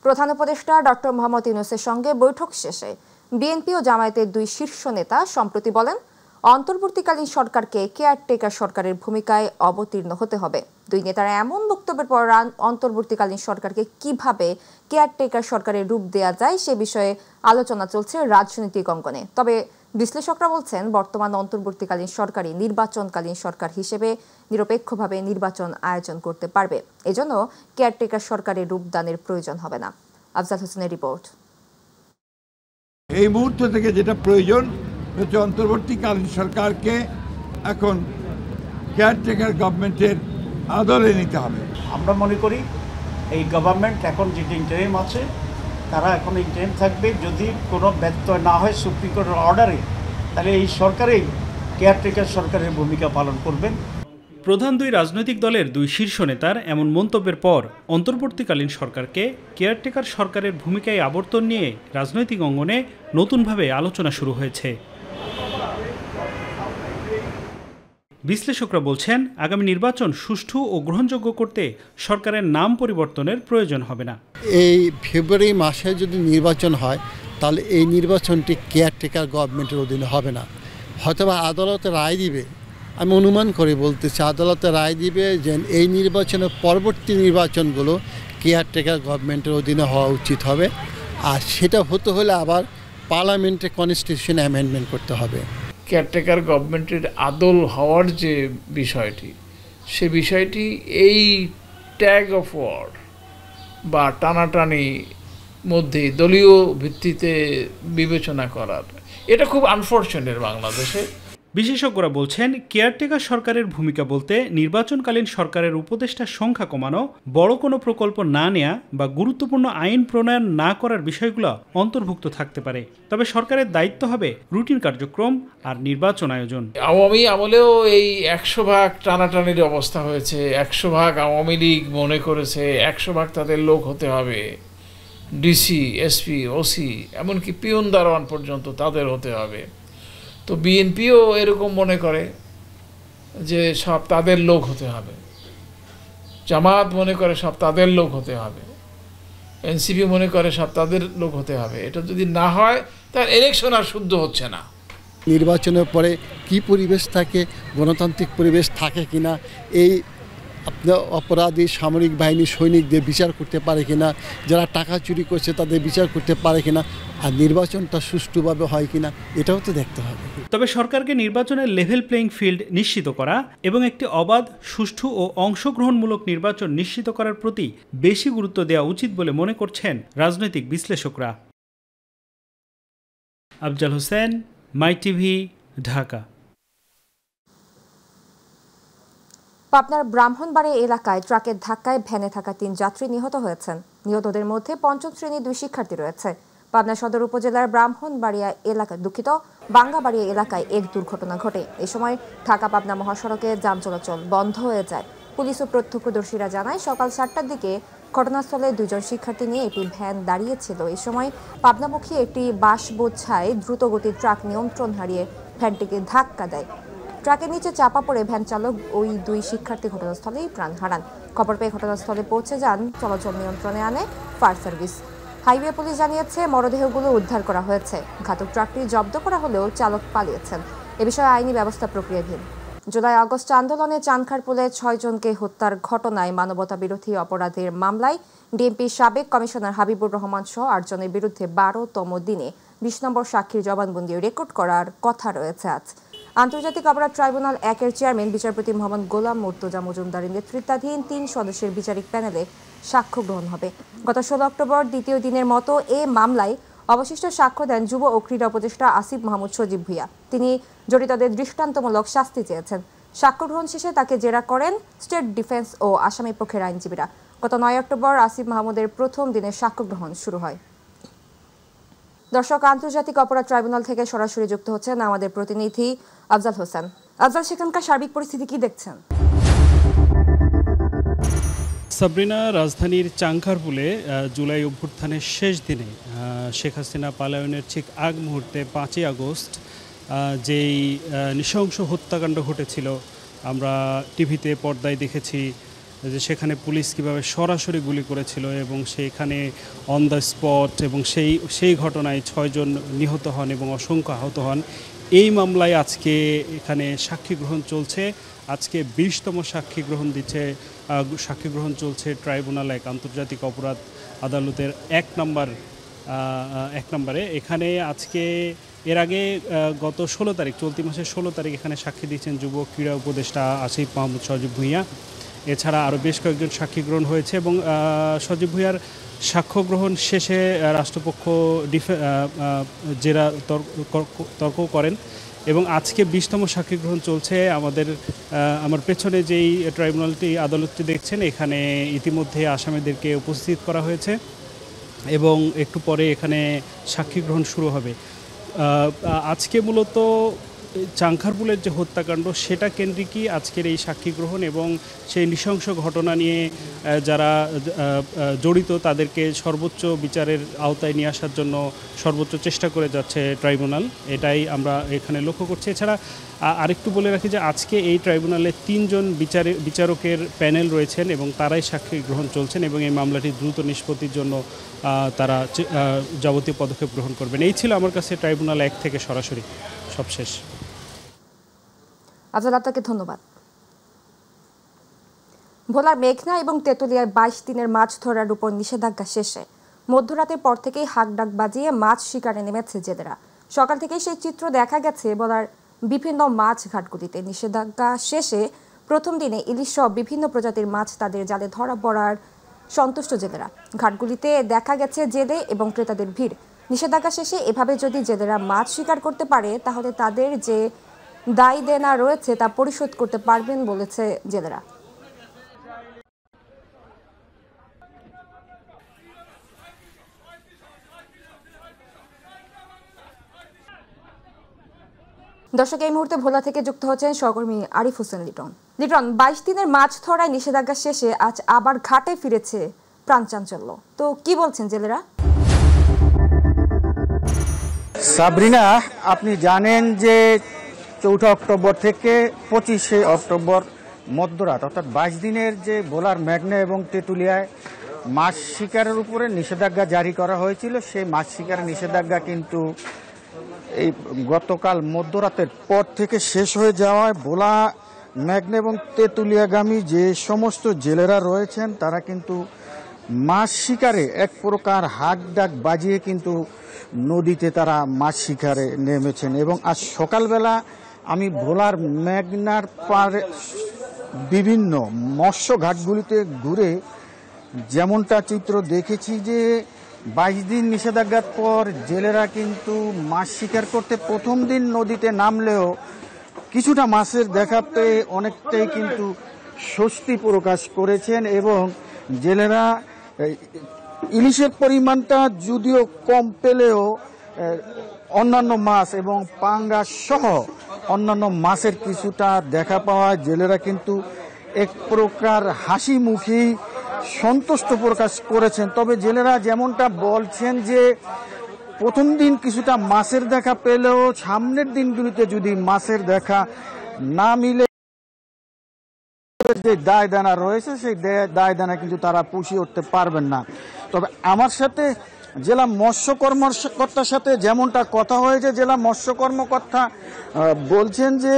প্রধান উপদেষ্টা ডক্টর মোহাম্মদ ইউনূসের সঙ্গে বৈঠক শেষে বিএনপি ও জামায়াতের দুই শীর্ষ নেতা সম্প্রতি বলেন, অন্তর্বর্তীকালীন সরকারকে কেয়ারটেকার সরকারের ভূমিকায় অবতীর্ণ হতে হবে। দুই নেতারা এমন বক্তব্যের পর অন্তর্বর্তীকালীন সরকারকে কিভাবে কেয়ারটেকার সরকারের রূপ দেওয়া যায় সে বিষয়ে আলোচনা চলছে রাজনৈতিক অঙ্গনে। তবে বিশ্লেষকরা বলছেন, বর্তমান অন্তর্বর্তীকালীন সরকারই নির্বাচনকালীন সরকার হিসেবে নিরপেক্ষভাবে নির্বাচন আয়োজন করতে পারবে। এজন্য কেয়ারটেকার সরকারের রূপদানের প্রয়োজন হবে না। আফজাল হোসেনের রিপোর্ট। এই মুহূর্ত থেকে যেটা প্রয়োজন হচ্ছে অন্তর্বর্তীকালীন সরকারকে এখন কেয়ারটেকার গভর্নমেন্টের আদলে নিতে হবে। আমরা মনে করি এই গভর্নমেন্ট এখন যে ইন্টারিম আছে তারা এখন ইন্টারিম থাকবে। যদি কোনো ব্যত্যয় না হয় সুপ্রিম কোর্টের অর্ডারে, তাহলে এই সরকারেই কেয়ারটেকার সরকারের ভূমিকা পালন করবেন। প্রধান দুই রাজনৈতিক দলের দুই শীর্ষ নেতার এমন মন্তব্যের পর অন্তর্বর্তীকালীন সরকারকে কেয়ারটেকার সরকারের ভূমিকায় আবর্তন নিয়ে রাজনৈতিক অঙ্গনে নতুনভাবে আলোচনা শুরু হয়েছে। বিশ্লেষকরা বলছেন, আগামী নির্বাচন সুষ্ঠু ও গ্রহণযোগ্য করতে সরকারের নাম পরিবর্তনের প্রয়োজন হবে না। এই ফেব্রুয়ারি মাসে যদি নির্বাচন হয় তাহলে এই নির্বাচনটি কেয়ারটেকার গভর্নমেন্টের অধীনে হবে না। হয়তোবা আদালতে রায় দিবে, আমি অনুমান করে বলতেছি আদালতে রায় দিবে যে এই নির্বাচনের পরবর্তী নির্বাচনগুলো কেয়ারটেকার গভর্নমেন্টের অধীনে হওয়া উচিত হবে। আর সেটা হতে হলে আবার পার্লামেন্টে কনস্টিটিউশন অ্যামেন্ডমেন্ট করতে হবে। কেয়ারটেকার গভর্নমেন্টের আদল হওয়ার যে বিষয়টি, সে বিষয়টি এই ট্যাগ অফ ওয়ার বা টানাটানি মধ্যে দলীয় ভিত্তিতে বিবেচনা করার, এটা খুব আনফরচুনেট বাংলাদেশে। বিশেষজ্ঞরা বলছেন, কেয়ারটেকার সরকারের ভূমিকা বলতে নির্বাচনকালীন সরকারের উপদেষ্টার সংখ্যা কমানো, বড় কোনো প্রকল্প না নেয়া বা গুরুত্বপূর্ণ আইন প্রণয়ন না করার বিষয়গুলো অন্তর্ভুক্ত থাকতে পারে। তবে সরকারের দায়িত্ব হবে রুটিন কার্যক্রম আর নির্বাচন আয়োজন। আওয়ামী আমলেও এই 100 ভাগ টানাটানির অবস্থা হয়েছে। 100 ভাগ আওয়ামী লীগ মনে করেছে 100 ভাগ তাদের লোক হতে হবে, ডিসি, এসপি, ওসি, এমনকি পিয়ন দারোয়ান পর্যন্ত তাদের হতে হবে। তো বিএনপিও এরকম মনে করে যে সব তাদের লোক হতে হবে, জামাত মনে করে সব তাদের লোক হতে হবে, এনসিপি মনে করে সব তাদের লোক হতে হবে। এটা যদি না হয় তার ইলেকশন আর শুদ্ধ হচ্ছে না। নির্বাচনের পরে কি পরিবেশ থাকে, গণতান্ত্রিক পরিবেশ থাকে কিনা, এই আপনার অপরাধী সামরিক বাহিনী সৈনিকদের বিচার করতে পারে কিনা, যারা টাকা চুরি করছে তাদের বিচার করতে পারে কিনা, আর নির্বাচনটা সুষ্ঠুভাবে হয় কিনা, এটাও তো দেখতে হবে। তবে সরকারকে নির্বাচনের লেভেল প্লেইং ফিল্ড নিশ্চিত করা এবং একটি অবাধ, সুষ্ঠু ও অংশগ্রহণমূলক নির্বাচন নিশ্চিত করার প্রতি বেশি গুরুত্ব দেওয়া উচিত বলে মনে করছেন রাজনৈতিক বিশ্লেষকরা। আফজাল হোসেন, মাই টিভি, ঢাকা। পাবনার ব্রাহ্মণবাড়িয়া এলাকায় ট্রাকের ধাক্কায় ভ্যানে থাকা 3 যাত্রী নিহত হয়েছেন। নিহতদের মধ্যে 5ম শ্রেণীর 2 শিক্ষার্থী রয়েছে। পাবনা সদর উপজেলার বাঙ্গাবাড়িয়া এলাকায় এক দুর্ঘটনা ঘটে। এ সময় ঢাকা পাবনা মহাসড়কে যান চলাচল বন্ধ হয়ে যায়। পুলিশ ও প্রত্যক্ষদর্শীরা জানায়, সকাল 7টার দিকে ঘটনাস্থলে 2 জন শিক্ষার্থী নিয়ে একটি ভ্যান দাঁড়িয়েছিল। এই সময় পাবনামুখী একটি বাস বোঝাই দ্রুতগতির ট্রাক নিয়ন্ত্রণ হারিয়ে ভ্যানটিকে ধাক্কা দেয়। ট্রাকের নিচে চাপা পড়ে ভ্যান চালক ওই 2 শিক্ষার্থী ঘটনাস্থলেই প্রাণ হারান। খবর পেয়ে ঘটনাস্থলে পৌঁছে যান চলাচল নিয়ন্ত্রণে আনে ফায়ার সার্ভিস। হাইওয়ে পুলিশ জানিয়েছে, মরদেহগুলো উদ্ধার করা হয়েছে। ঘাতক ট্রাকটি জব্দ করা হলেও চালক পালিয়েছেন। এ বিষয়ে আইনি ব্যবস্থা প্রক্রিয়াধীন। জুলাই আগস্ট আন্দোলনে চানখারপুলে 6 জনকে হত্যার ঘটনায় মানবতা বিরোধী অপরাধের মামলায় ডিএমপির সাবেক কমিশনার হাবিবুর রহমান সহ 8 জনের বিরুদ্ধে 12তম দিনে 20 নম্বর সাক্ষীর জবানবন্দি রেকর্ড করার কথা রয়েছে আজ। আন্তর্জাতিক অপরাধ ট্রাইব্যুনাল 1-এর চেয়ারম্যান বিচারপতি মোহাম্মদ গোলাম মুর্তজা মজুমদারের নেতৃত্বাধীন 3 সদস্যের বিচারিক প্যানেলে সাক্ষ্য গ্রহণ হবে। গত 16 অক্টোবর দ্বিতীয় দিনের মতো এ মামলায় অবশিষ্ট সাক্ষ্য দেন যুব ও ক্রীড়া উপদেষ্টা আসিফ মাহমুদ সজীব ভুঁইয়া। তিনি জড়িতদের দৃষ্টান্তমূলক শাস্তি চেয়েছেন। সাক্ষ্য গ্রহণ শেষে তাকে জেরা করেন স্টেট ডিফেন্স ও আসামি পক্ষের আইনজীবীরা। গত 9 অক্টোবর আসিফ মাহমুদের প্রথম দিনের সাক্ষ্য গ্রহণ শুরু হয়। দর্শক, আন্তর্জাতিক অপরাধ ট্রাইব্যুনাল থেকে সরাসরি যুক্ত হচ্ছেন আমাদের প্রতিনিধি আফজাল হোসেন। আফজাল, সেখানকার সার্বিক পরিস্থিতি কি দেখছেন? সাবরিনা, রাজধানীর চাংখারপুলে জুলাই অভ্যুত্থানের শেষ দিনে শেখ হাসিনা পালায়নের ঠিক আগ মুহূর্তে 5ই আগস্ট যেই নৃশংস হত্যাকাণ্ড ঘটেছিল, আমরা টিভিতে পর্দায় দেখেছি যে সেখানে পুলিশ কিভাবে সরাসরি গুলি করেছিল এবং সেখানে অন দ্য স্পট এবং সেই ঘটনায় 6 জন নিহত হন এবং অসংখ্য আহত হন। এই মামলায় আজকে এখানে সাক্ষী গ্রহণ চলছে। আজকে 20তম সাক্ষী গ্রহণ চলছে ট্রাইব্যুনাল 1 আন্তর্জাতিক অপরাধ আদালতের 1 নম্বরে। এখানে আজকে এর আগে গত 16 তারিখ, চলতি মাসের 16 তারিখ এখানে সাক্ষী দিয়েছেন যুব ক্রীড়া উপদেষ্টা আসিফ মাহমুদ সজীব ভূঁইয়া। এছাড়া আরও বেশ কয়েকজন সাক্ষী গ্রহণ হয়েছে এবং সজীব ভূঁইয়ার সাক্ষ্য গ্রহণ শেষে রাষ্ট্রপক্ষ জেরা তর্ক করেন এবং আজকে 20তম সাক্ষী গ্রহণ চলছে। আমার পেছনে যেই আদালতটি দেখছেন, এখানে ইতিমধ্যে আসামিদেরকে উপস্থিত করা হয়েছে এবং একটু পরে এখানে সাক্ষী গ্রহণ শুরু হবে। আজকে মূলত চাংখারপুলের যে হত্যাকাণ্ড সেটা কেন্দ্রিকই আজকের এই সাক্ষী গ্রহণ এবং সেই নৃশংস ঘটনা নিয়ে যারা জড়িত তাদেরকে সর্বোচ্চ বিচারের আওতায় নিয়ে আসার জন্য সর্বোচ্চ চেষ্টা করে যাচ্ছে ট্রাইব্যুনাল, এটাই আমরা এখানে লক্ষ্য করছি। এছাড়া আরেকটু বলে রাখি যে আজকে এই ট্রাইব্যুনালে 3 জন বিচারকের প্যানেল রয়েছেন এবং তারাই সাক্ষী গ্রহণ চলছেন এবং এই মামলাটি দ্রুত নিষ্পত্তির জন্য তারা যাবতীয় পদক্ষেপ গ্রহণ করবেন। এই ছিল আমার কাছে ট্রাইব্যুনাল 1 থেকে সরাসরি সব শেষ। আপনাকে ধন্যবাদ। ভোলার মেঘনা এবং তেঁতুলিয়ায় 22 দিনের মাছ ধরার উপর নিষেধাজ্ঞা শেষে মধ্যরাতের পর থেকেই হাঁকডাক বাজিয়ে মাছ শিকারে নেমেছে জেলেরা। সকাল থেকেই সেই চিত্র দেখা গেছে ভোলার বিভিন্ন মাছ ঘাটগুলিতে। নিষেধাজ্ঞা শেষে প্রথম দিনে ইলিশ সহ বিভিন্ন প্রজাতির মাছ তাদের জালে ধরা পড়ার সন্তুষ্ট জেলেরা। ঘাটগুলিতে দেখা গেছে জেলে এবং ক্রেতাদের ভিড়। নিষেধাজ্ঞা শেষে এভাবে যদি জেলেরা মাছ শিকার করতে পারে তাহলে তাদের যে দায় দেনা রয়েছে তা পরিশোধ করতে পারবেন বলেছে জেলেরা। দর্শক, এই মুহূর্তে ভোলা থেকে যুক্ত হচ্ছেন সহকর্মী আরিফ হোসেন লিটন। 22 দিনের মাছ ধরায় নিষেধাজ্ঞা শেষে আজ আবার ঘাটে ফিরেছে প্রাণচাঞ্চল্য। তো কি বলছেন জেলেরা? সাবরিনা, আপনি জানেন যে 4 অক্টোবর থেকে 25 অক্টোবর মধ্যরাত অর্থাৎ 22 দিনের যে ভোলার মেঘনা এবং তেঁতুলিয়ায় মাছ শিকারের উপরে নিষেধাজ্ঞা জারি করা হয়েছিল, সেই মাছ শিকারের নিষেধাজ্ঞা কিন্তু এই গতকাল মধ্যরাতের পর থেকে শেষ হয়ে যাওয়ায় ভোলা মেঘনা এবং তেঁতুলিয়াগামী যে সমস্ত জেলেরা রয়েছেন তারা কিন্তু মাছ শিকারে এক প্রকার হাঁক ডাক বাজিয়ে কিন্তু নদীতে তারা মাছ শিকারে নেমেছেন। এবং আজ সকালবেলা আমি ভোলার মেঘনার পাড়ে বিভিন্ন মৎস্য ঘাটগুলিতে ঘুরে যেমনটা চিত্র দেখেছি যে 22 দিন নিষেধাজ্ঞার পর জেলেরা কিন্তু মাছ শিকার করতে প্রথম দিন নদীতে নামলেও কিছুটা মাছের দেখা পেয়ে অনেকটাই কিন্তু স্বস্তি প্রকাশ করেছেন এবং জেলেরা ইলিশের পরিমাণটা যদিও কম পেলেও অন্যান্য মাছ এবং পাঙ্গাস সহ অন্যান্য মাছের কিছুটা দেখা পাওয়া জেলেরা কিন্তু এক প্রকার হাসি মুখী সন্তুষ্ট প্রকাশ করেছেন। তবে জেলেরা যেমনটা বলছেন যে প্রথম দিন কিছুটা মাছের দেখা পেলেও সামনের দিনগুলিতে যদি মাছের দেখা না মিলে যে দায় দানা রয়েছে সেই দায় দানা কিন্তু তারা পুষিয়ে উঠতে পারবেন না। তবে আমার সাথে জেলা মৎস্য কর্মকর্তার সাথে যেমনটা কথা হয়েছে, জেলা মৎস্য কর্মকর্তা বলছেন যে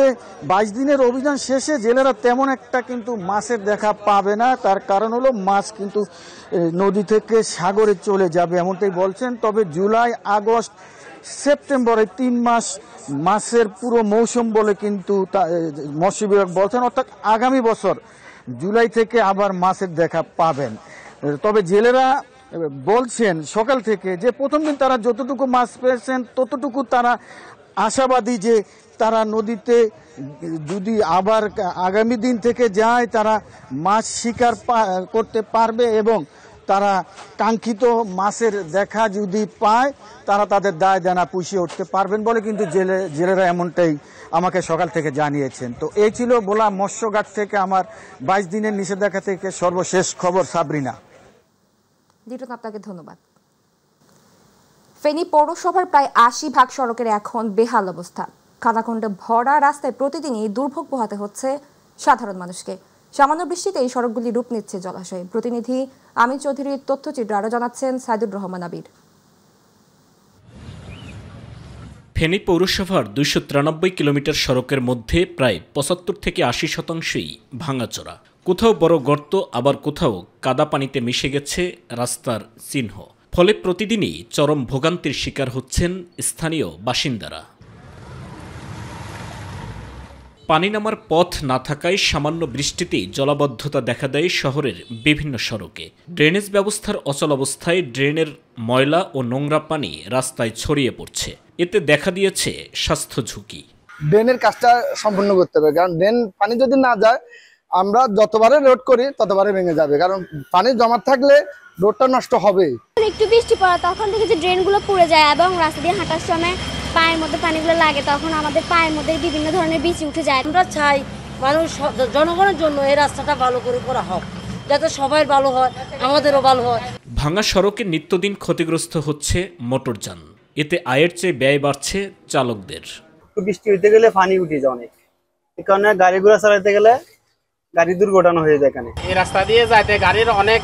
22 দিনের অভিযান শেষে জেলেরা তেমন একটা কিন্তু মাছের দেখা পাবে না। তার কারণ হলো মাছ কিন্তু নদী থেকে সাগরে চলে যাবে এমনটাই বলছেন। তবে জুলাই, আগস্ট, সেপ্টেম্বর এই 3 মাস মাছের পুরো মৌসুম বলে কিন্তু মৎস্য বিভাগ বলছেন, অর্থাৎ আগামী বছর জুলাই থেকে আবার মাছের দেখা পাবেন। তবে জেলেরা বলছেন সকাল থেকে যে প্রথম দিন তারা যতটুকু মাছ পেয়েছেন ততটুকু তারা আশাবাদী যে তারা নদীতে যদি আবার আগামী দিন থেকে যায় তারা মাছ শিকার করতে পারবে এবং তারা কাঙ্ক্ষিত মাছের দেখা যদি পায় তারা তাদের দায় দানা পুষিয়ে উঠতে পারবেন বলে কিন্তু জেলেরা এমনটাই আমাকে সকাল থেকে জানিয়েছেন। তো এই ছিল ভোলা মৎস্যঘাট থেকে আমার 22 দিনের নিষেধাজ্ঞা থেকে সর্বশেষ খবর। সাবরিনা, আপনাকে ধন্যবাদ। ফেনী পৌরসভার প্রায় 80% সড়কের এখন বেহাল অবস্থা। খানাখন্দে ভরা রাস্তায় প্রতিদিনই দুর্ভোগ পোহাতে হচ্ছে সাধারণ মানুষকে। সামান্য বৃষ্টিতে এই সড়কগুলি রূপ নিচ্ছে জলাশয়ে। প্রতিনিধি আমির চৌধুরীর তথ্যচিত্র আরও জানাচ্ছেন সাইদুর রহমান আবির। ফেনী পৌরসভার 293 কিলোমিটার সড়কের মধ্যে প্রায় 75 থেকে 80% ভাঙাচোরা। কোথাও বড় গর্ত, আবার কোথাও কাদা পানিতে মিশে গেছে রাস্তার চিহ্ন। ফলে প্রতিদিনই চরম ভোগান্তির শিকার হচ্ছেন স্থানীয় বাসিন্দারা। পানি নামার পথ না থাকায় সামান্য বৃষ্টিতেই জলাবদ্ধতা দেখা দেয় শহরের বিভিন্ন সড়কে। ড্রেনেজ ব্যবস্থার অচলাবস্থায় ড্রেনের ময়লা ও নোংরা পানি রাস্তায় ছড়িয়ে পড়ছে। এতে দেখা দিয়েছে স্বাস্থ্য ঝুঁকি। ড্রেনের কাজটা সম্পূর্ণ করতে হবে, কারণ ড্রেন পানি যদি না যায়, আমরা যতবারে রোড করি ততবারে ভেঙে যাবে, কারণ পানি জমা থাকলে রোডটা নষ্ট হবে। একটু বৃষ্টি পড়ে তখন থেকে যে ড্রেনগুলো পুড়ে যায় এবং রাস্তা দিয়ে হাঁটার সময় পায়ের মধ্যে পানিগুলো লাগে, তখন আমাদের পায়ের মধ্যে বিভিন্ন ধরনের বিচি উঠে যায়। আমরা চাই মানুষ জনগণের জন্য এই রাস্তাটা ভালো করে করা হোক, যাতে সবাই ভালো হয়, আমাদেরও ভালো হয়। ভাঙা সড়কে নিত্যদিন ক্ষতিগ্রস্ত হচ্ছে মোটরযান। এতে আয়ের চেয়ে ব্যয় বাড়ছে চালকদের। বৃষ্টি হইতে গেলে পানি উঠে যায় অনেক, এই কারণে গাড়ি ঘোড়া চালাতে গেলে গাড়ি দুর্ঘটনা হয়ে যায়। এখানে এই রাস্তা দিয়ে যাইতে গাড়ির অনেক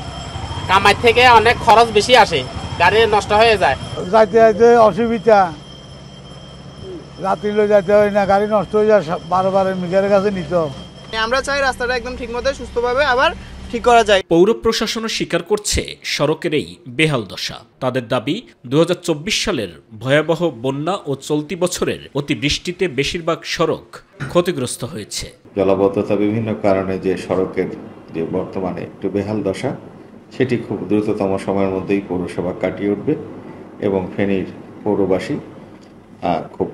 কামাই থেকে অনেক খরচ বেশি আসে, গাড়ি নষ্ট হয়ে যায়। যাইতে যাইতে অসুবিধা, রাত্রি যাইতে হয় না, গাড়ি নষ্ট হয়ে যায়, বারবার মিটারের কাছে নিত। আমরা চাই রাস্তাটা একদম ঠিক মতো সুস্থভাবে আবার ঠিক করা যায়। পৌর প্রশাসনও স্বীকার করছে সড়কের এই বেহাল দশা। তাদের দাবি 2024 সালের ভয়াবহ বন্যা ও চলতি বছরের অতিবৃষ্টিতে বেশিরভাগ সড়ক ক্ষতিগ্রস্ত হয়েছে। জলাবদ্ধতা বিভিন্ন কারণে যে সড়কের যে বর্তমানে একটু বেহাল দশা, সেটি খুব দ্রুততম সময়ের মধ্যেই পৌরসভা কাটিয়ে উঠবে এবং ফেনীর পৌরবাসী খুব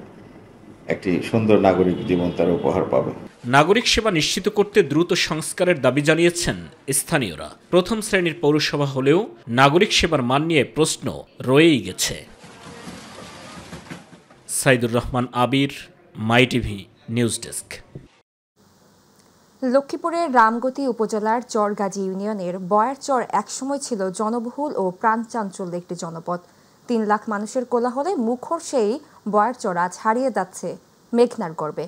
একটি সুন্দর নাগরিক জীবন তারা উপহার পাবে। নাগরিক সেবা নিশ্চিত করতে দ্রুত সংস্কারের দাবি জানিয়েছেন স্থানীয়রা। প্রথম শ্রেণীর পৌরসভা হলেও নাগরিক সেবার মান নিয়ে প্রশ্ন রয়েই গেছে। সাইদুর রহমান আবির, মাই টিভি নিউজ ডেস্ক। লক্ষ্মীপুরের রামগতি উপজেলার চরগাজী ইউনিয়নের বয়ারচর একসময় ছিল জনবহুল ও প্রাণচাঞ্চল্য একটি জনপদ। 3 লাখ মানুষের কোলাহলে মুখর সেই বয়ারচর আজ হারিয়ে যাচ্ছে মেঘনার গর্বে।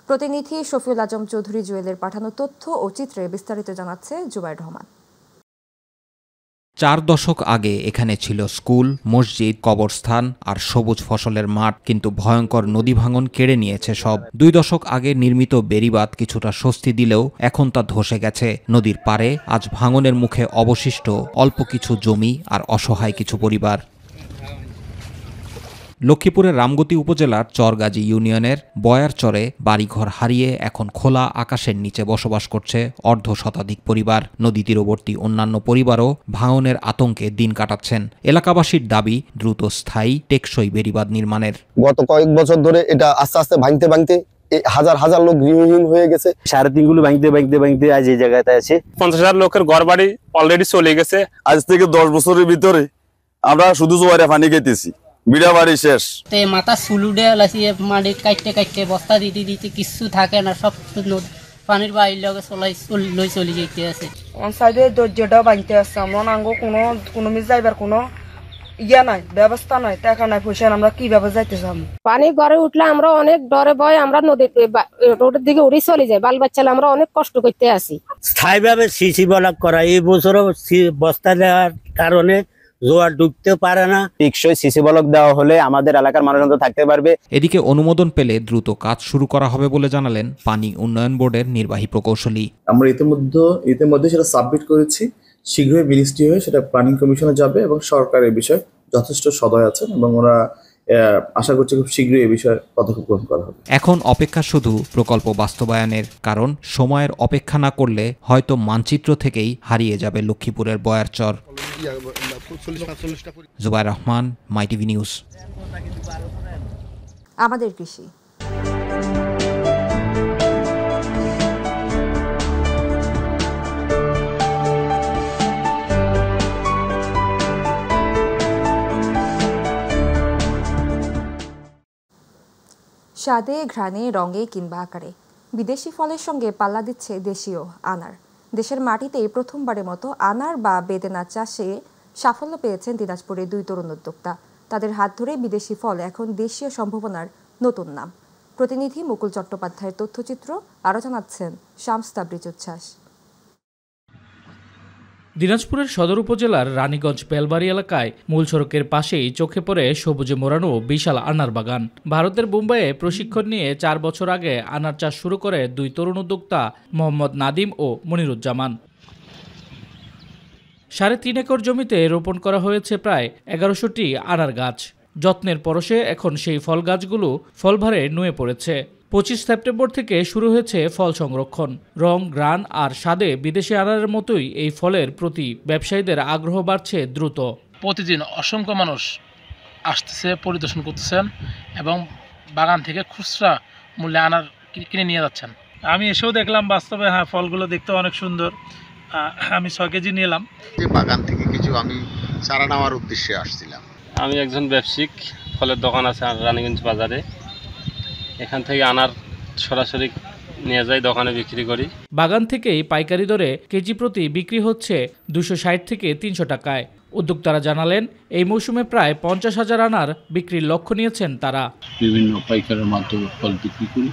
প্রতিনিধি শফিউল আজম চৌধুরী জুয়েলের পাঠানো তথ্য ও চিত্রে বিস্তারিত জানাচ্ছে জুবাইর রহমান। 4 দশক আগে এখানে ছিল স্কুল, মসজিদ, কবরস্থান আর সবুজ ফসলের মাঠ, কিন্তু ভয়ঙ্কর নদী ভাঙন কেড়ে নিয়েছে সব। 2 দশক আগে নির্মিত বেড়িবাঁধ কিছুটা স্বস্তি দিলেও এখন তা ধসে গেছে। নদীর পাড়ে আজ ভাঙনের মুখে অবশিষ্ট অল্প কিছু জমি আর অসহায় কিছু পরিবার। লক্ষ্মীপুরের রামগতি উপজেলার চরগাজী ইউনিয়নের বয়ারচরে বাড়িঘর হারিয়ে এখন খোলা আকাশের নিচে বসবাস করছে অর্ধশতাধিক পরিবার। নদী তীরবর্তী অন্যান্য পরিবারও ভাঙনের আতঙ্কে দিন কাটাচ্ছেন। এলাকাবাসীর দাবি দ্রুত স্থায়ী টেকসই বেড়িবাঁধ নির্মাণের। গত কয়েক বছর ধরে এটা আস্তে আস্তে ভাঙতে হাজার হাজার লোক গৃহহীন হয়ে গেছে। 3.5 গুলো ভাঙতে আজ এই জায়গাতে আছে। 50,000 লোকের ঘর বাড়ি অলরেডি চলে গেছে। আজ থেকে 10 বছরের ভিতরে আমরা শুধু জোয়ারে পানি খেতেছি, বিড়া বাড়ি শেষ। মাথা সুলুডে লাসি মাটি কাটতে বস্তা দিতে কিছু থাকে না, সব পানির বাইর লগে চলে যেতে আছে। অন সাইডে দরজাটাও ভাঙতে আসছে, আমরা আঙ্গো কোনো মিস যাইবার কোনো ইয়া নাই, ব্যবস্থা নাই, টাকা নাই, পয়সা আমরা কিভাবে যাইতে চাবো। পানি ঘরে উঠলে আমরা অনেক ডরে ভয় আমরা নদীতে রোডের দিকে উড়ে চলে যাই, বাল বাচ্চা আমরা অনেক কষ্ট করতে আসি। স্থায়ীভাবে সিসি ব্লক করা, এই বছরও বস্তা দেওয়ার কারণে জোয়ার ডুবতে পারে না। টেকসই সিসি ব্লক দেওয়া হলে আমাদের এলাকার মানুষজন থাকতে পারবে। এদিকে অনুমোদন পেলে দ্রুত কাজ শুরু করা হবে বলে জানালেন পানি উন্নয়ন বোর্ডের নির্বাহী প্রকৌশলী। আমরা ইতিমধ্যে সেটা সাবমিট করেছি, শীঘ্রই মিনিস্ট্রি হয়ে সেটা প্ল্যানিং কমিশনে যাবে এবং সরকার এই বিষয়ে যথেষ্ট সদয় আছেন এবং ওরা আশা করছি খুব শীঘ্রই এই বিষয়ে পদক্ষেপ গ্রহণ করা হবে। এখন অপেক্ষা শুধু প্রকল্প বাস্তবায়নের, কারণ সময়ের অপেক্ষা না করলে হয়তো মানচিত্র থেকেই হারিয়ে যাবে লক্ষ্মীপুরের বয়ারচর। জুবাইর রহমান, মাই টিভি নিউজ। আমাদের কৃষি। স্বাদে, ঘ্রাণে, রঙে কিংবা আকারে বিদেশি ফলের সঙ্গে পাল্লা দিচ্ছে দেশীয় আনার। দেশের মাটিতে প্রথমবারের মতো আনার বা বেদেনা চাষে সাফল্য পেয়েছেন দিনাজপুরের 2 তরুণ উদ্যোক্তা। তাদের হাত ধরে বিদেশি ফল এখন দেশীয় সম্ভাবনার নতুন নাম। প্রতিনিধি মুকুল চট্টোপাধ্যায়ের তথ্যচিত্র আরও জানাচ্ছেন শামস তাবরিজ উচ্ছ্বাস। দিনাজপুরের সদর উপজেলার রানীগঞ্জ বেলবাড়ি এলাকায় মূল সড়কের পাশেই চোখে পড়ে সবুজে মোড়ানো বিশাল আনার বাগান। ভারতের মুম্বাইয়ে প্রশিক্ষণ নিয়ে 4 বছর আগে আনার চাষ শুরু করে 2 তরুণ উদ্যোক্তা মোহাম্মদ নাদিম ও মনিরুজ্জামান। 3.5 একর জমিতে রোপণ করা হয়েছে প্রায় 1100টি আনার গাছ। যত্নের পরশে এখন সেই ফল গাছগুলো ফলভারে নুয়ে পড়েছে। 25 সেপ্টেম্বর থেকে শুরু হয়েছে ফল সংরক্ষণ। রং, গ্রান আর স্বাদে বিদেশি আনারের মতোই এই ফলের প্রতি ব্যবসায়ীদের আগ্রহ বাড়ছে দ্রুত। প্রতিদিন অসংখ্য মানুষ আসতেছে, পরিদর্শন করতেছেন এবং বাগান থেকে খুচরা মূল্যে আনার কিনে নিয়ে যাচ্ছেন। আমি এসেও দেখলাম বাস্তবে, হ্যাঁ, ফলগুলো দেখতে অনেক সুন্দর। আমি 6 কেজি নিলাম। বাগান থেকে কিছু আমি চারা নেওয়ার উদ্দেশ্যে আসছিলাম। আমি একজন ব্যবসায়িক, ফলের দোকান আছে রানীগঞ্জ বাজারে। এখান থেকে আনার সরাসরি নিয়ে যাই, দোকানে বিক্রি করি। বাগান থেকেই পাইকারি দরে কেজি প্রতি বিক্রি হচ্ছে 260 থেকে 300 টাকায়। উদ্যোক্তারা জানালেন, এই মৌসুমে প্রায় 50,000 আনার বিক্রির লক্ষ্য নিয়েছেন তারা। বিভিন্ন পাইকারের মাধ্যমে ফল বিক্রি করি,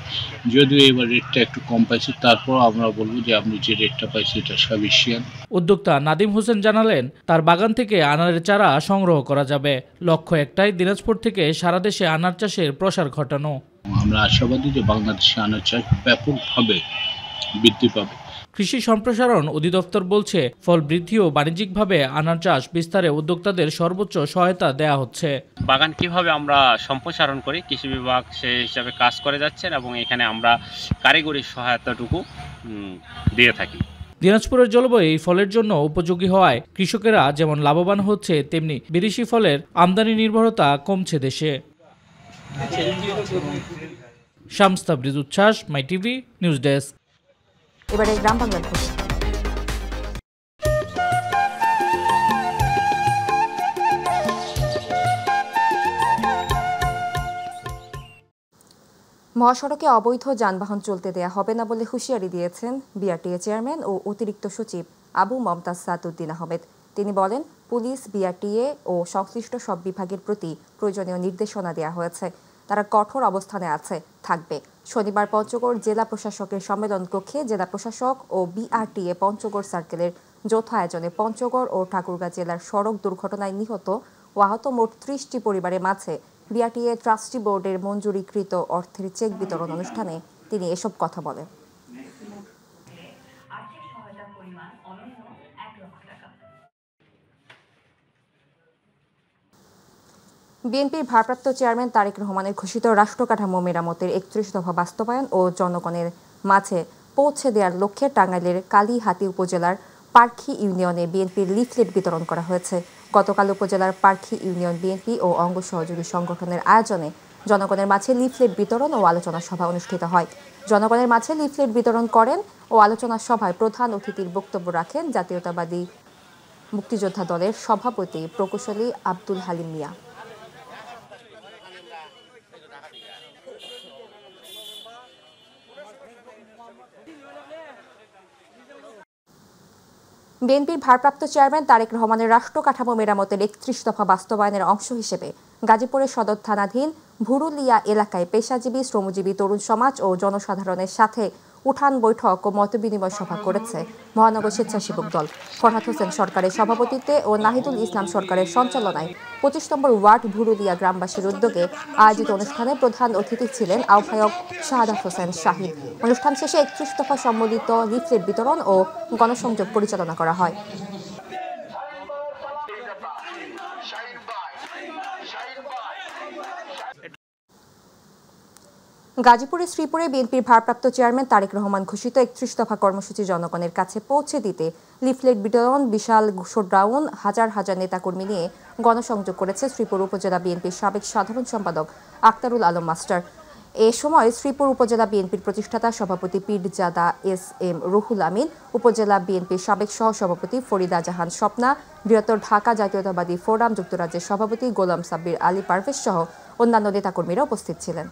যদিও এবার রেটটা একটু কম পাইছি, তারপর আমরা বলবো যে আপনি যে রেটটা পাইছি এটা সাফিসিয়েন্ট। উদ্যোক্তা নাদিম হোসেন জানালেন, তার বাগান থেকে আনারের চারা সংগ্রহ করা যাবে। লক্ষ্য একটাই, দিনাজপুর থেকে সারা দেশে আনার চাষের প্রসার ঘটানো। আমরা আশাবাদী যে বাংলাদেশে আনার চাষ ব্যাপকভাবে বৃদ্ধি পাবে। কৃষি সম্প্রসারণ অধিদপ্তর বলছে, ফল বৃদ্ধি ও বাণিজ্যিকভাবে আনার চাষ বিস্তারে উদ্যোক্তাদের সর্বোচ্চ সহায়তা দেয়া হচ্ছে। বাগান কিভাবে আমরা সম্প্রসারণ করি, কৃষি বিভাগ সেই হিসাবে কাজ করে যাচ্ছেন এবং এখানে আমরা কারিগরি সহায়তাটুকু দিয়ে থাকি। দিনাজপুরের জলবায়ু এই ফলের জন্য উপযোগী হওয়ায় কৃষকেরা যেমন লাভবান হচ্ছে, তেমনি বিদেশি ফলের আমদানি নির্ভরতা কমছে দেশে। শামস তাবরিজ উচ্ছ্বাস, মাই টিভি নিউজ ডেস্ক। এবারে গ্রাম বাংলার খবর। মহাসড়কে অবৈধ যানবাহন চলতে দেয়া হবে না বলে হুঁশিয়ারি দিয়েছেন বিআরটিএ চেয়ারম্যান ও অতিরিক্ত সচিব আবু মমতাজ সাদউদ্দিন আহমেদ। তিনি বলেন, পুলিশ, বিআরটিএ ও সংশ্লিষ্ট সব বিভাগের প্রতি প্রয়োজনীয় নির্দেশনা দেওয়া হয়েছে। তারা কঠোর অবস্থানে থাকবে। শনিবার পঞ্চগড় জেলা প্রশাসকের সম্মেলন কক্ষে জেলা প্রশাসক ও বিআরটিএ পঞ্চগড় সার্কেলের যৌথ আয়োজনে পঞ্চগড় ও ঠাকুরগাঁ জেলার সড়ক দুর্ঘটনায় নিহত ও আহত মোট 30টি পরিবারের মাঝে বিআরটিএ ট্রাস্টি বোর্ডের মঞ্জুরিকৃত অর্থের চেক বিতরণ অনুষ্ঠানে তিনি এসব কথা বলেন। বিএনপির ভারপ্রাপ্ত চেয়ারম্যান তারেক রহমানের ঘোষিত রাষ্ট্রকাঠামো মেরামতের 31 দফা বাস্তবায়ন ও জনগণের মাঝে পৌঁছে দেওয়ার লক্ষ্যে টাঙ্গাইলের কালীহাতি উপজেলার পার্খি ইউনিয়নে বিএনপির লিফলেট বিতরণ করা হয়েছে। গতকাল উপজেলার পার্খি ইউনিয়ন বিএনপি ও অঙ্গ সহযোগী সংগঠনের আয়োজনে জনগণের মাঝে লিফলেট বিতরণ ও আলোচনা সভা অনুষ্ঠিত হয়। জনগণের মাঝে লিফলেট বিতরণ করেন ও আলোচনা সভায় প্রধান অতিথির বক্তব্য রাখেন জাতীয়তাবাদী মুক্তিযোদ্ধা দলের সভাপতি প্রকৌশলী আব্দুল হালিম মিয়া। বিএনপির ভারপ্রাপ্ত চেয়ারম্যান তারেক রহমানের রাষ্ট্র কাঠামো মেরামতের 31 দফা বাস্তবায়নের অংশ হিসেবে গাজীপুরের সদর থানাধীন ভুরুলিয়া এলাকায় পেশাজীবী, শ্রমজীবী, তরুণ সমাজ ও জনসাধারণের সাথে উঠান বৈঠক ও মতবিনিময় সভা করেছে মহানগর স্বেচ্ছাসেবক দল। ফরহাদ হোসেন সরকারের সভাপতিত্বে ও নাহিদুল ইসলাম সরকারের সঞ্চালনায় 25 নম্বর ওয়ার্ড ভুরুলিয়া গ্রামবাসীর উদ্যোগে আয়োজিত অনুষ্ঠানে প্রধান অতিথি ছিলেন আহ্বায়ক শাহাদাত হোসেন শাহিদ। অনুষ্ঠান শেষে 31 দফা সম্বলিত লিফলেট বিতরণ ও গণসংযোগ পরিচালনা করা হয়। গাজীপুরের শ্রীপুরে বিএনপির ভারপ্রাপ্ত চেয়ারম্যান তারেক রহমান ঘোষিত 31 দফা কর্মসূচি জনগণের কাছে পৌঁছে দিতে লিফলেট বিতরণ, বিশাল শোডাউন, হাজার হাজার নেতাকর্মী নিয়ে গণসংযোগ করেছে শ্রীপুর উপজেলা বিএনপির সাবেক সাধারণ সম্পাদক আক্তারুল আলম মাস্টার। এ সময় শ্রীপুর উপজেলা বিএনপির প্রতিষ্ঠাতা সভাপতি পীরজাদা এস.এম. রুহুল আমিন, উপজেলা বিএনপির সাবেক সহসভাপতি ফরিদা জাহান স্বপ্না, বৃহত্তর ঢাকা জাতীয়তাবাদী ফোরাম যুক্তরাজ্যের সভাপতি গোলাম সাব্বির আলী পারভেজ সহ অন্যান্য নেতাকর্মীরা উপস্থিত ছিলেন।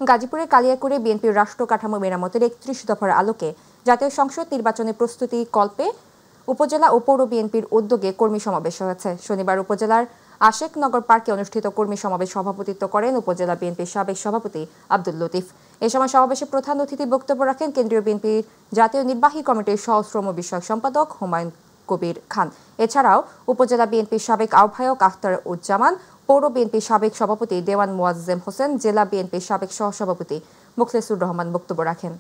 গাজীপুরের কালিয়াকুড়ে বিএনপির রাষ্ট্র কাঠামো মেরামতের 31 দফার আলোকে জাতীয় সংসদ নির্বাচনের প্রস্তুতি কল্পে উপজেলা ও পৌর বিএনপির উদ্যোগে কর্মী সমাবেশ হয়েছে। শনিবার উপজেলার আশেকনগর পার্কে অনুষ্ঠিত কর্মী সমাবেশ সভাপতিত্ব করেন উপজেলা বিএনপির সাবেক সভাপতি আব্দুল লতিফ। এ সময় সমাবেশে প্রধান অতিথি বক্তব্য রাখেন কেন্দ্রীয় বিএনপির জাতীয় নির্বাহী কমিটির সহশ্রম বিষয়ক সম্পাদক হুমায়ুন কবির খান। এছাড়াও উপজেলা বিএনপির সাবেক আহ্বায়ক আখতার উজ্জামান, পৌর বিএনপির সাবেক সভাপতি দেওয়ান মোয়াজ্জেম হোসেন, জেলা বিএনপির সাবেক সহসভাপতি মুখলেসুর রহমান বক্তব্য রাখেন।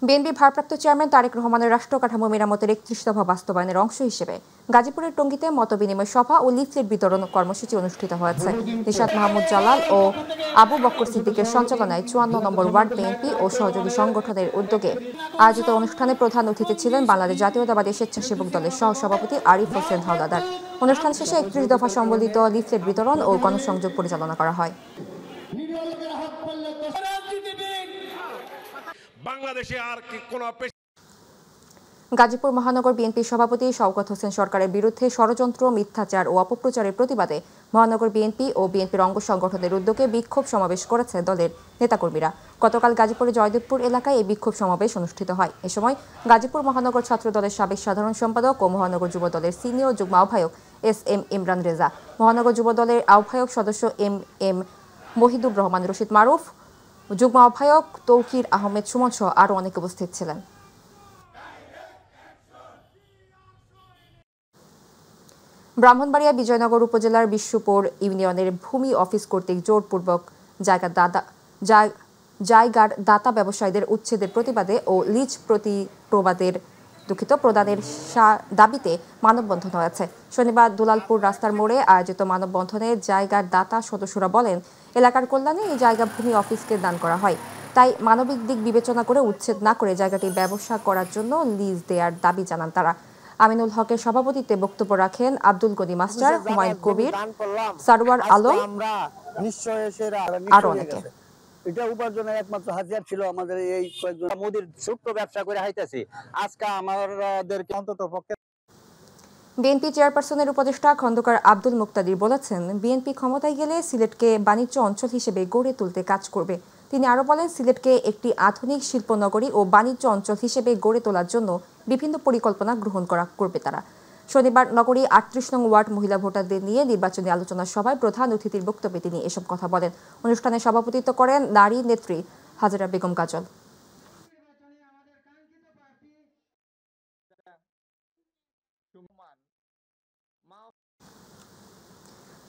বিএনপি ভারপ্রাপ্ত চেয়ারম্যান তারেক রহমানের রাষ্ট্র কাঠামো মেরামতের ৩১ দফা বাস্তবায়নের অংশ হিসেবে গাজীপুরের টঙ্গীতে মতবিনিময় সভা ও লিফলেট বিতরণ কর্মসূচি অনুষ্ঠিত হয়েছে। নিশাত মাহমুদ জালাল ও আবু বক্কর সিদ্দিকের সঞ্চালনায় ৫৪ নম্বর ওয়ার্ড বিএনপি ও সহযোগী সংগঠনের উদ্যোগে আয়োজিত অনুষ্ঠানে প্রধান অতিথি ছিলেন বাংলাদেশ জাতীয়তাবাদী স্বেচ্ছাসেবক দলের সহসভাপতি আরিফ হোসেন হাওলাদার। অনুষ্ঠান শেষে ৩১ দফা সম্বলিত লিফলেট বিতরণ ও গণসংযোগ পরিচালনা করা হয়। গাজীপুর মহানগর বিএনপির সভাপতি শওকত হোসেন সরকারের বিরুদ্ধে ষড়যন্ত্র, মিথ্যাচার ও অপপ্রচারের প্রতিবাদে মহানগর বিএনপি ও বিএনপির অঙ্গ সংগঠনের উদ্যোগে বিক্ষোভ সমাবেশ করেছে দলের নেতাকর্মীরা। গতকাল গাজীপুরের জয়দেবপুর এলাকায় এই বিক্ষোভ সমাবেশ অনুষ্ঠিত হয়। এ সময় গাজীপুর মহানগর ছাত্র দলের সাবেক সাধারণ সম্পাদক ও মহানগর যুব দলের সিনিয়র যুগ্ম আহ্বায়ক SM ইমরান রেজা, মহানগর যুব দলের আহ্বায়ক সদস্য MM মহিদুর রহমান রশিদ মারুফ, যুগ্ম আহ্বায়ক তৌকির আহমেদ সুমন সহ আরও অনেকে উপস্থিত ছিলেন। ব্রাহ্মণবাড়িয়া বিজয়নগর উপজেলার বিশ্বপুর ইউনিয়নের ভূমি অফিস কর্তৃক জোরপূর্বক জায়গার দাতা ব্যবসায়ীদের উচ্ছেদের প্রতিবাদে ও লিজ প্রদানের দাবিতে মানববন্ধন হয়েছে। শনিবার দুলালপুর রাস্তার মোড়ে আয়োজিত মানববন্ধনে জায়গার দাতা সদস্যরা বলেন, এলাকার কল্যাণে এই জায়গা ভূমি অফিসকে দান করা হয়, তাই মানবিক দিক বিবেচনা করে উচ্ছেদ না করে জায়গাটি ব্যবসা করার জন্য লিজ দেওয়ার দাবি জানান তারা। আমিনুল হকের সভাপতিত্বে বক্তব্য রাখেন আব্দুল গনি মাস্টার, হুমায়ুন কবির, সারওয়ার আলম, আরো অনেকে। এটা উপার্জনের একমাত্র হাতিয়ার ছিল আমাদের এই কয়েকজন মোদির ছোট্ট ব্যবসা করে হাইতেছে। আজকে আমাদেরকে অন্তত পক্ষে বিএনপি চেয়ারপারসনের উপদেষ্টা খন্দকার আব্দুল মুক্তাদির বলেছেন, বিএনপি ক্ষমতায় গেলে সিলেটকে বাণিজ্য অঞ্চল হিসেবে গড়ে তুলতে কাজ করবে। তিনি আরো বলেন, সিলেটকে একটি আধুনিক শিল্পনগরী ও বাণিজ্য অঞ্চল হিসেবে গড়ে তোলার জন্য বিভিন্ন পরিকল্পনা গ্রহণ করবে তারা। শনিবার নগরী ৩৮ নং ওয়ার্ড মহিলা ভোটারদের নিয়ে নির্বাচনী আলোচনা সভায় প্রধান অতিথির বক্তব্যে তিনি এসব কথা বলেন। অনুষ্ঠানে সভাপতিত্ব করেন নারী নেত্রী হাজেরা বেগম কাজল।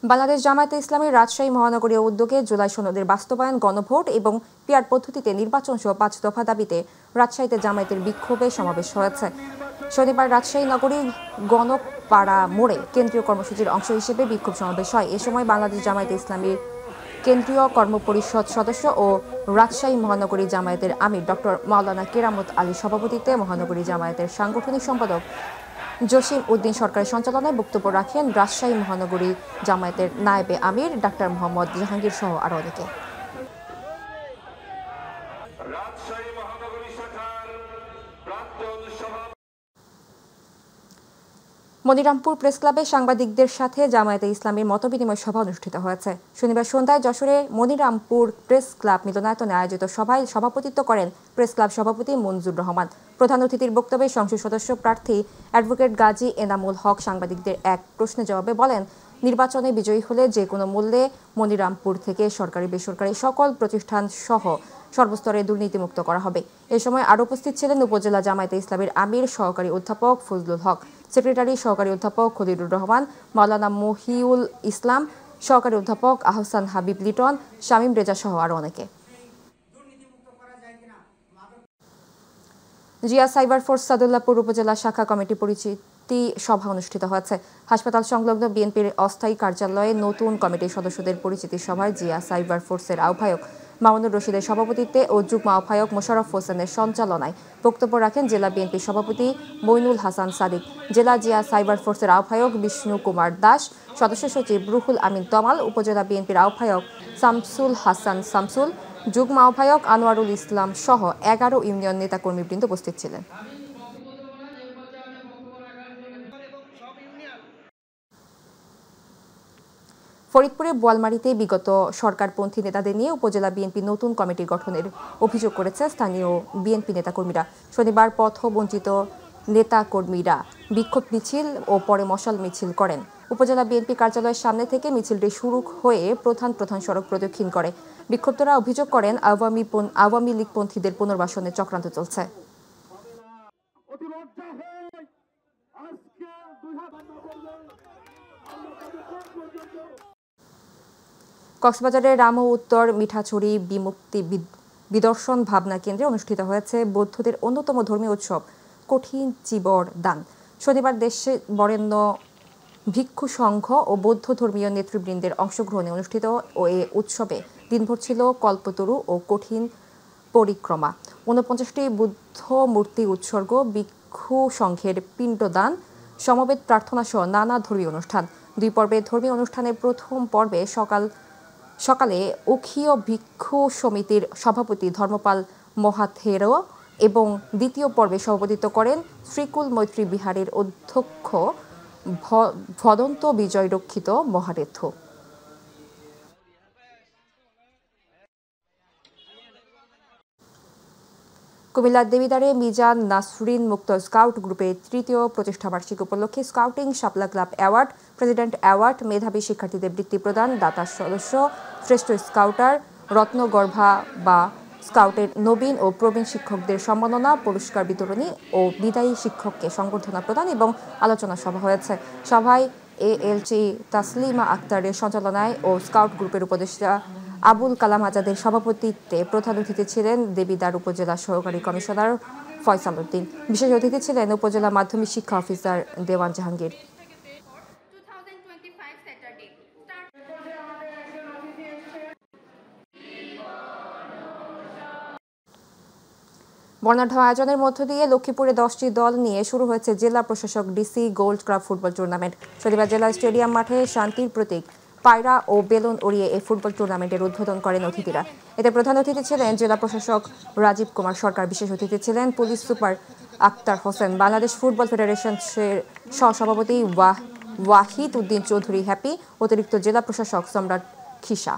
বাংলাদেশ জামায়াতে ইসলামী রাজশাহী মহানগরীয় উদ্যোগে জুলাই সনদের বাস্তবায়ন, গণভোট এবং পিআর পদ্ধতিতে নির্বাচন সহ ৫ দফা দাবিতে রাজশাহীতে জামায়াতের বিক্ষোভে সমাবেশ হয়েছে। শনিবার রাজশাহী নগরীর গণকপাড়া মোড়ে কেন্দ্রীয় কর্মসূচির অংশ হিসেবে বিক্ষোভ সমাবেশ হয়। এ সময় বাংলাদেশ জামায়াতে ইসলামীর কেন্দ্রীয় কর্মপরিষদ সদস্য ও রাজশাহী মহানগরী জামায়াতের আমির ডক্টর মাওলানা কেরামত আলী সভাপতিত্বে মহানগরী জামায়াতের সাংগঠনিক সম্পাদক জসিম উদ্দিন সরকারের সঞ্চালনায় বক্তব্য রাখেন রাজশাহী মহানগরী জামায়াতের নায়েবে আমির ডাক্তার মোহাম্মদ জাহাঙ্গীর সহ আরও অনেকে। মনিরামপুর প্রেস ক্লাবে সাংবাদিকদের সাথে জামায়াতে ইসলামীর মতবিনিময় সভা অনুষ্ঠিত হয়েছে। শনিবার সন্ধ্যায় যশোরে মনিরামপুর প্রেস ক্লাব মিলনায়তনে আয়োজিত সভায় সভাপতিত্ব করেন প্রেস ক্লাব সভাপতি মনজুর রহমান। প্রধান অতিথির বক্তব্যে সংসদ সদস্য প্রার্থী অ্যাডভোকেট গাজী এনামুল হক সাংবাদিকদের এক প্রশ্নের জবাবে বলেন, নির্বাচনে বিজয়ী হলে যে কোনো মূল্যে মনিরামপুর থেকে সরকারি বেসরকারি সকল প্রতিষ্ঠান সহ সর্বস্তরে দুর্নীতিমুক্ত করা হবে। এ সময় আরও উপস্থিত ছিলেন উপজেলা জামায়াতে ইসলামীর আমির সহকারী অধ্যাপক ফজলুল হক, সেক্রেটারি সহকারী অধ্যাপক খলিলুর রহমান, মাওলানা মহিউল ইসলাম, সহকারী অধ্যাপক আহসান হাবিব লিটন, শামীম রেজা সহ আরও অনেকে। জিয়া সাইবার ফোর্স সাদুল্লাপুর উপজেলা শাখা কমিটি পরিচিতি সভা অনুষ্ঠিত হয়েছে। হাসপাতাল সংলগ্ন বিএনপির অস্থায়ী কার্যালয়ে নতুন কমিটির সদস্যদের পরিচিতি সভায় জিয়া সাইবার ফোর্সের আহ্বায়ক মামুনুর রশিদের সভাপতিত্বে ও যুগ্ম আহ্বায়ক মোশাররফ হোসেনের সঞ্চালনায় বক্তব্য রাখেন জেলা বিএনপির সভাপতি মইনুল হাসান সাদিক, জেলা জিয়া সাইবার ফোর্সের আহ্বায়ক বিষ্ণু কুমার দাস, সদস্য সচিব রুহুল আমিন তমাল, উপজেলা বিএনপির আহ্বায়ক শামসুল হাসান শামসুল, যুগ্ম আহ্বায়ক আনোয়ারুল ইসলাম সহ 11 ইউনিয়ন নেতাকর্মীবৃন্দ উপস্থিত ছিলেন। ফরিদপুরের বোয়ালমারীতে বিগত সরকারপন্থী নেতাদের নিয়ে উপজেলা বিএনপি নতুন কমিটি গঠনের অভিযোগ করেছে স্থানীয় বিএনপি নেতাকর্মীরা। শনিবার পথবঞ্চিত নেতাকর্মীরা বিক্ষোভ মিছিল ও পরে মশাল মিছিল করেন। উপজেলা বিএনপি কার্যালয়ের সামনে থেকে মিছিলটি শুরু হয়ে প্রধান সড়ক প্রদক্ষিণ করে। বিক্ষুব্ধরা অভিযোগ করেন আওয়ামী লীগপন্থীদের পুনর্বাসনের চক্রান্ত চলছে। কক্সবাজারের রামু উত্তর মিঠাছড়ি বিমুক্তি বিদর্শন ভাবনা কেন্দ্রে অনুষ্ঠিত হয়েছে বৌদ্ধদের অন্যতম ধর্মীয় উৎসব কঠিন চিবর দান। শনিবার দেশে বরেণ্য ভিক্ষু সংঘ ও বৌদ্ধ ধর্মীয় নেতৃবৃন্দের অংশগ্রহণে অনুষ্ঠিত ও এ উৎসবে দিনভর ছিল কল্পতরু ও কঠিন পরিক্রমা, 49টি বুদ্ধ মূর্তি উৎসর্গ, ভিক্ষু সংঘের পিণ্ডদান, সমবেত প্রার্থনা সহ নানা ধর্মীয় অনুষ্ঠান। 2 পর্বের ধর্মীয় অনুষ্ঠানের প্রথম পর্বে সকালে অখীয় ভিক্ষু সমিতির সভাপতি ধর্মপাল মহাথেরো এবং দ্বিতীয় পর্বে সভাপতিত্ব করেন শ্রীকুল মৈত্রী বিহারের অধ্যক্ষ ভদন্ত বিজয় রক্ষিত মহারেথ। কুমিল্লার দেবিদ্বারে মিজান নাসরিন মুক্ত স্কাউট গ্রুপের 3য় প্রতিষ্ঠাবার্ষিকী উপলক্ষে স্কাউটিং শাপলা ক্লাব অ্যাওয়ার্ড, প্রেসিডেন্ট অ্যাওয়ার্ড, মেধাবী শিক্ষার্থীদের বৃত্তি প্রদান, দাতা সদস্য, শ্রেষ্ঠ স্কাউটার, রত্নগর্ভা বা স্কাউটের নবীন ও প্রবীণ শিক্ষকদের সম্মাননা, পুরস্কার বিতরণী ও বিদায়ী শিক্ষককে সংবর্ধনা প্রদান এবং আলোচনা সভা হয়েছে। সভায় এএলসি তাসলিমা আক্তারের সঞ্চালনায় ও স্কাউট গ্রুপের উপদেষ্টা আবুল কালাম আজাদের সভাপতিত্বে প্রধান অতিথি ছিলেন দেবিদ্বার উপজেলা সহকারী কমিশনার ফয়সাল উদ্দিন। বিশেষ অতিথি ছিলেন উপজেলা মাধ্যমিক শিক্ষা অফিসার দেওয়ান জাহাঙ্গীর। বর্ণাঢ্য আয়োজনের মধ্য দিয়ে লক্ষ্মীপুরে 10টি দল নিয়ে শুরু হয়েছে জেলা প্রশাসক DC gold cup football tournament. শনিবার জেলা স্টেডিয়াম মাঠে শান্তির প্রতীক পায়রা ও বেলুন উড়িয়ে এই ফুটবল টুর্নামেন্টের উদ্বোধন করেন অতিথিরা। এতে প্রধান অতিথি ছিলেন জেলা প্রশাসক রাজীব কুমার সরকার। বিশেষ অতিথি ছিলেন police super Akhtar Hossain, Bangladesh football ফেডারেশনের সহসভাপতি ওয়াহিদ উদ্দিন চৌধুরী হ্যাপি, অতিরিক্ত জেলা প্রশাসক সম্রাট খিসা।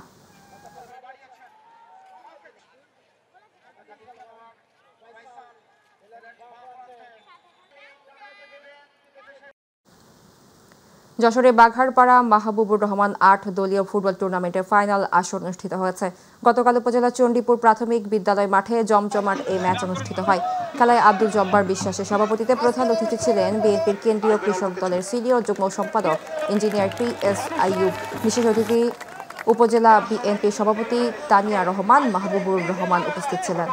যশোরে বাঘারপাড়া মাহবুবুর রহমান 8 দলীয় ফুটবল টুর্নামেন্টের ফাইনাল আসর অনুষ্ঠিত হয়েছে। গতকাল উপজেলা চণ্ডীপুর প্রাথমিক বিদ্যালয় মাঠে জমজমাট এই ম্যাচ অনুষ্ঠিত হয়। খেলায় আব্দুল জব্বার বিশ্বাসের সভাপতিত্বে প্রধান অতিথি ছিলেন বিএনপির কেন্দ্রীয় কৃষক দলের সিনিয়র যুগ্ম সম্পাদক ইঞ্জিনিয়ার PS আইয়ুব। বিশেষ অতিথি উপজেলা বিএনপির সভাপতি তানিয়া রহমান মাহবুবুর রহমান উপস্থিত ছিলেন।